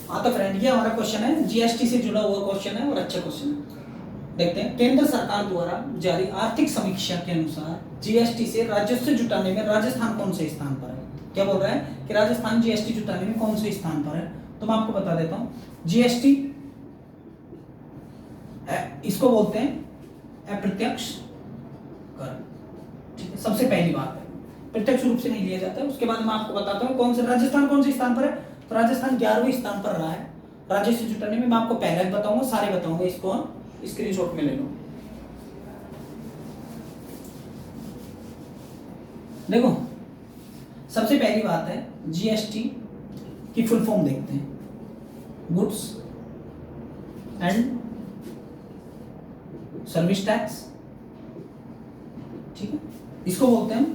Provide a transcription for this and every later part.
हाँ तो फ्रेंड, ये हमारा क्वेश्चन है, जीएसटी से जुड़ा हुआ क्वेश्चन है और अच्छा क्वेश्चन है। देखते हैं, केंद्र सरकार द्वारा जारी आर्थिक समीक्षा के अनुसार जीएसटी से राजस्व जुटाने में राजस्थान कौन से स्थान पर है। क्या बोल रहा है कि राजस्थान जीएसटी जुटाने में कौन से स्थान पर है। तो मैं आपको बता देता हूं, जीएसटी इसको बोलते हैं अप्रत्यक्ष कर। ठीक है, सबसे पहली बात है, प्रत्यक्ष रूप से नहीं लिया जाता है। उसके बाद मैं आपको बताता हूँ कौन से राजस्थान कौन से स्थान पर है। तो राजस्थान 11वें स्थान पर रहा है राजस्व जुटाने में। मैं आपको पहले बताऊंगा, सारे बताऊंगा, इसको हम स्क्रीनशॉट में ले लो। देखो, सबसे पहली बात है, जीएसटी की फुल फॉर्म देखते हैं, गुड्स एंड सर्विस टैक्स। ठीक है, इसको बोलते हैं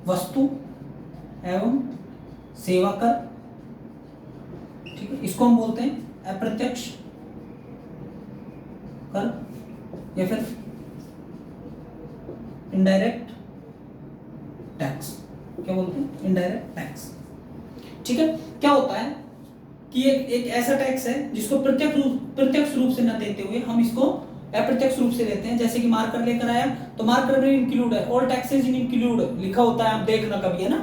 वस्तु एवं सेवा कर। ठीक है, इसको हम बोलते हैं अप्रत्यक्ष कर या फिर इनडायरेक्ट टैक्स। क्या बोलते हैं, इनडायरेक्ट टैक्स। ठीक है, क्या होता है कि एक ऐसा टैक्स है जिसको प्रत्यक्ष रूप से न देते हुए हम इसको अप्रत्यक्ष रूप से लेते हैं। जैसे कि मार्कर लेकर आया तो मार्कर में इंक्लूड है, ऑल टैक्सेस इन इंक्लूड लिखा होता है, आप देखना कभी, है ना,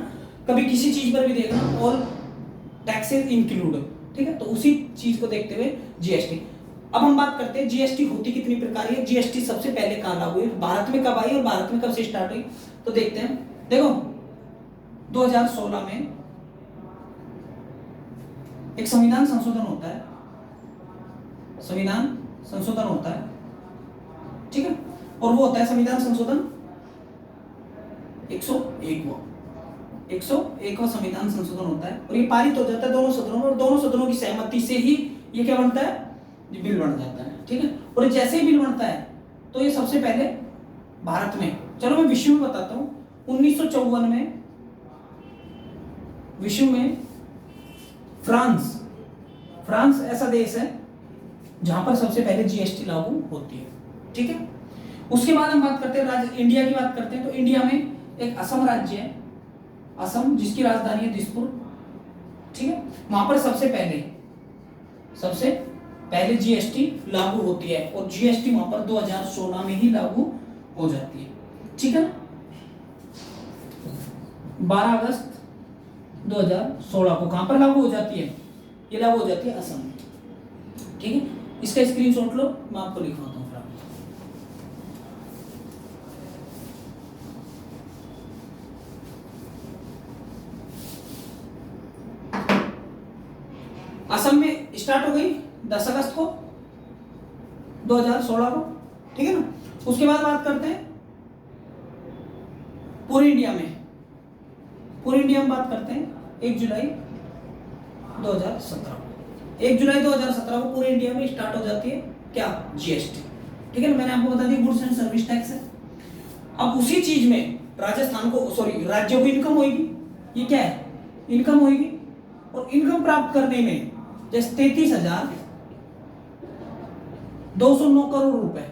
कभी किसी चीज पर भी देखना ऑल टैक्सेस इंक्लूड। ठीक है, तो उसी चीज को देखते हुए जीएसटी। अब हम बात करते हैं जीएसटी होती कितनी प्रकार की है। जीएसटी सबसे पहले कहां लागू हुई, भारत में कब आई और भारत में कब से स्टार्ट हुई। तो देखते हैं, देखो 2016 में एक संविधान संशोधन होता है, संविधान संशोधन होता है। ठीक है, और वो होता है संविधान संशोधन 101वां संविधान संशोधन होता है और ये पारित हो जाता है दोनों सदनों में, और दोनों सदनों की सहमति से ही ये क्या बनता है, ये बिल बन जाता है। ठीक है, और जैसे ही बिल बनता है तो ये सबसे पहले भारत में, चलो मैं विश्व में बताता हूं, 1954 में विश्व में फ्रांस ऐसा देश है जहां पर सबसे पहले जीएसटी लागू होती है। ठीक है, उसके बाद हम बात करते हैं इंडिया की बात करते हैं। तो इंडिया में एक असम राज्य है, असम, जिसकी राजधानी है दिसपुर। ठीक है, वहां पर सबसे पहले जीएसटी लागू होती है और जीएसटी वहां पर 2016 में ही लागू हो जाती है। ठीक है, 12 अगस्त 2016 को कहां पर लागू हो जाती है, ये लागू हो जाती है असम में। ठीक है, इसका स्क्रीनशॉट लो, मैं आपको लिखवाता हूं। असम में स्टार्ट हो गई 10 अगस्त को 2016 को। ठीक है ना, उसके बाद बात करते हैं पूरे इंडिया में बात करते हैं 1 जुलाई 2017 को पूरे इंडिया में स्टार्ट हो जाती है क्या, जीएसटी। ठीक है ना, मैंने आपको बता दिया गुड्स एंड सर्विस टैक्स है। अब उसी चीज में राजस्थान को, सॉरी, राज्यों को इनकम होगी, ये क्या है, इनकम होगी, और इनकम प्राप्त करने में जैसे 33,209 करोड़ रुपए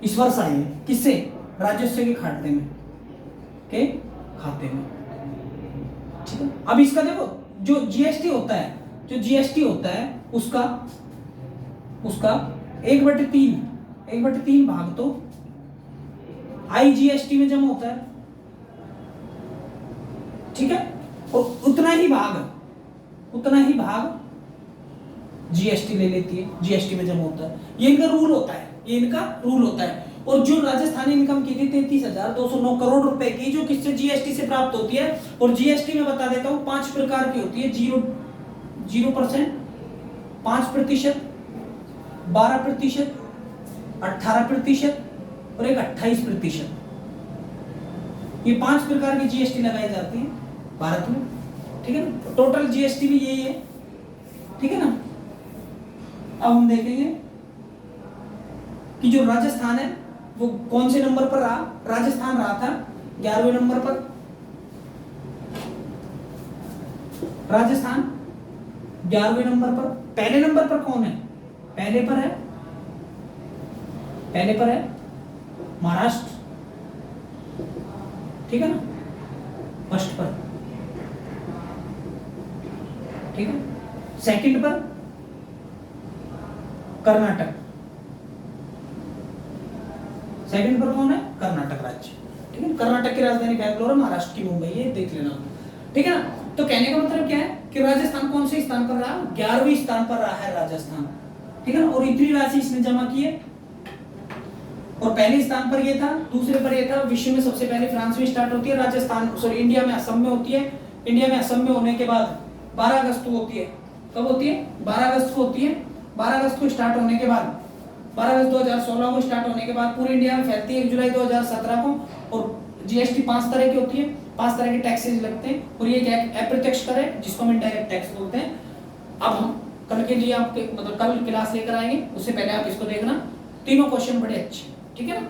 इस वर्ष आए हैं, किससे, राजस्व के खाते में, ठीक है। अब इसका देखो, जो जीएसटी होता है उसका 1/3 भाग तो आईजीएसटी में जमा होता है। ठीक है, और उतना ही भाग जीएसटी ले लेती है, जीएसटी में जमा होता है। ये इनका रूल होता है। और जो राजस्थानी इनकम की थी 33,209 करोड़ रुपए की, जो किससे, जीएसटी से प्राप्त होती है। और जीएसटी में बता देता हूं 5 प्रकार की होती है, 0%, 5%, 12%, 18% और एक 28%। ये 5 प्रकार की जीएसटी लगाई जाती है भारत में। ठीक है ना, टोटल जीएसटी भी यही है। ठीक है ना, अब हम देखेंगे कि जो राजस्थान है वो कौन से नंबर पर रहा। राजस्थान रहा था 11वें नंबर पर। राजस्थान 11वें नंबर पर। पहले नंबर पर कौन है, पहले पर है महाराष्ट्र। ठीक है ना, फर्स्ट पर। ठीक है, सेकंड पर कर्नाटक, सेकंड पर कौन है? कर्नाटक राज्य। ठीक है, कर्नाटक की राजधानी बैंगलोर है, महाराष्ट्र की मुंबई है, देख लेना। ठीक है ना? तो कहने का मतलब क्या है कि राजस्थान कौन से स्थान पर रहा? 11वें स्थान पर रहा है राजस्थान। ठीक है ना? और इतनी राशि इसने जमा की है। और पहले स्थान पर ये था, दूसरे पर ये था। विश्व में सबसे पहले फ्रांस में स्टार्ट होती है, राजस्थान सॉरी इंडिया में असम में होती है। इंडिया में असम में होने के बाद 12 अगस्त को होती है। कब होती है? 12 अगस्त को होती है। 12 अगस्त को स्टार्ट होने के बाद 12 अगस्त 2016 को स्टार्ट होने के बाद पूरे इंडिया में फैलती है 1 जुलाई 2017 को। और जीएसटी 5 तरह की होती है, 5 तरह के टैक्सेस लगते हैं। और ये क्या है? अप्रत्यक्ष कर है, जिसको हम इनडायरेक्ट टैक्स बोलते हैं। अब हम कल के लिए आपके मतलब कल क्लास लेकर आएंगे, उससे पहले आप इसको देखना। तीनों क्वेश्चन बड़े अच्छे, ठीक है ना?